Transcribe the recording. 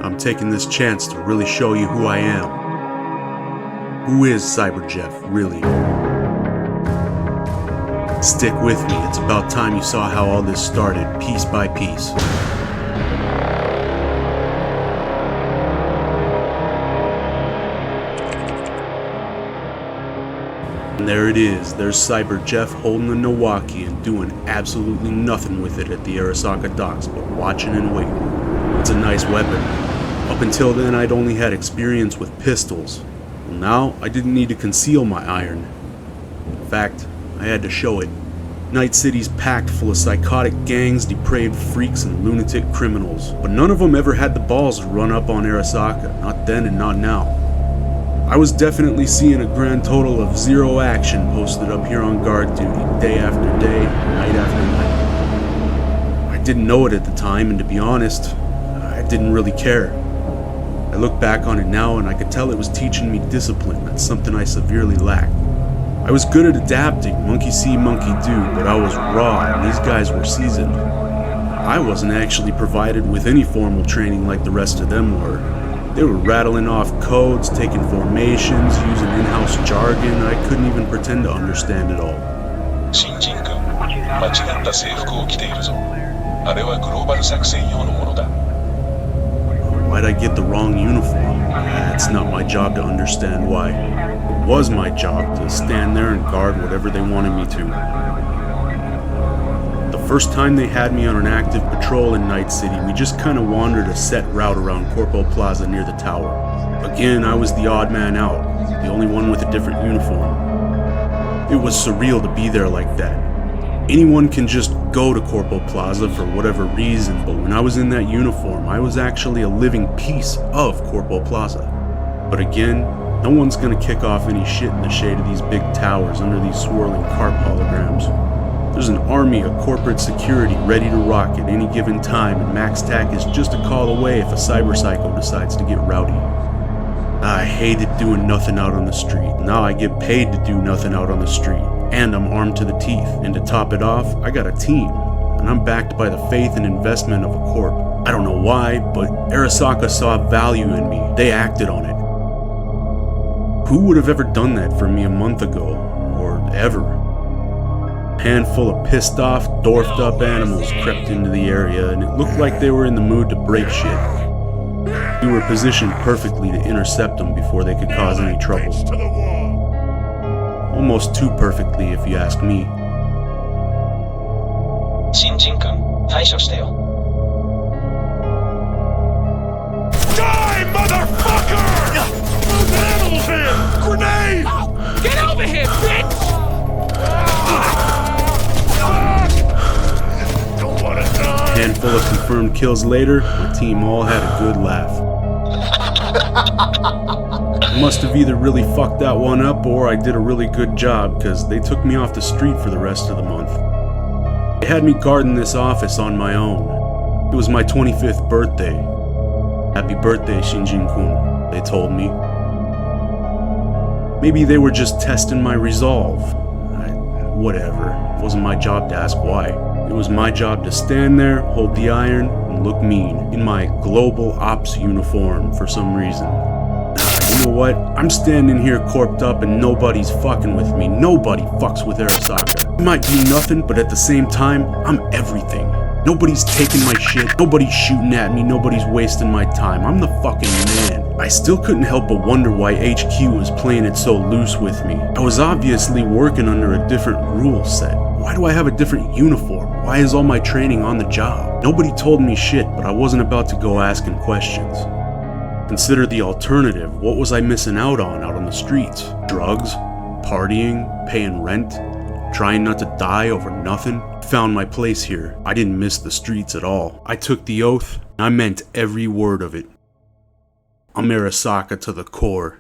I'm taking this chance to really show you who I am. Who is Cyber Jeff, really? Stick with me, it's about time you saw how all this started, piece by piece. And there it is, there's Cyber Jeff holding the Milwaukee and doing absolutely nothing with it at the Arasaka docks, but watching and waiting. It's a nice weapon. Up until then, I'd only had experience with pistols. Well, now, I didn't need to conceal my iron. In fact, I had to show it. Night City's packed full of psychotic gangs, depraved freaks, and lunatic criminals, but none of them ever had the balls to run up on Arasaka, not then and not now. I was definitely seeing a grand total of 0 action posted up here on guard duty, day after day, night after night. I didn't know it at the time, and to be honest, I didn't really care. I look back on it now and I could tell it was teaching me discipline. That's something I severely lacked. I was good at adapting, monkey see, monkey do, but I was raw and these guys were seasoned. I wasn't actually provided with any formal training like the rest of them were. They were rattling off codes, taking formations, using in-house jargon. I couldn't even pretend to understand it all. Why'd I get the wrong uniform? It's not my job to understand why. It was my job to stand there and guard whatever they wanted me to. The first time they had me on an active patrol in Night City, we just kinda wandered a set route around Corpo Plaza near the tower. Again, I was the odd man out, the only one with a different uniform. It was surreal to be there like that. Anyone can just go to Corpo Plaza for whatever reason, but when I was in that uniform, I was actually a living piece of Corpo Plaza. But again, no one's gonna kick off any shit in the shade of these big towers under these swirling carp holograms. There's an army of corporate security ready to rock at any given time, and Max Tac is just a call away if a cyber psycho decides to get rowdy. I hated doing nothing out on the street. Now I get paid to do nothing out on the street, and I'm armed to the teeth. And to top it off, I got a team, and I'm backed by the faith and investment of a corp. I don't know why, but Arasaka saw value in me. They acted on it. Who would have ever done that for me a month ago, or ever? A handful of pissed off, dwarfed up animals crept into the area, and it looked like they were in the mood to break shit. We were positioned perfectly to intercept them before they could cause any trouble. Almost too perfectly, if you ask me. Die, motherfucker! Those animals here! Grenade! Get over here, bitch! Don't wanna die! Handful of confirmed kills later, my team all had a good laugh. I must have either really fucked that one up or I did a really good job, because they took me off the street for the rest of the month. They had me guarding this office on my own. It was my 25th birthday. Happy birthday, Shinjin-kun, they told me. Maybe they were just testing my resolve. Whatever. It wasn't my job to ask why. It was my job to stand there, hold the iron, and look mean in my global ops uniform for some reason. You know what? I'm standing here corped up and nobody's fucking with me. Nobody fucks with Arasaka. It might be nothing, but at the same time, I'm everything. Nobody's taking my shit, nobody's shooting at me, nobody's wasting my time. I'm the fucking man. I still couldn't help but wonder why HQ was playing it so loose with me. I was obviously working under a different rule set. Why do I have a different uniform? Why is all my training on the job? Nobody told me shit, but I wasn't about to go asking questions. Consider the alternative. What was I missing out on the streets? Drugs? Partying? Paying rent? Trying not to die over nothing? Found my place here. I didn't miss the streets at all. I took the oath, and I meant every word of it. I'm Arasaka to the core.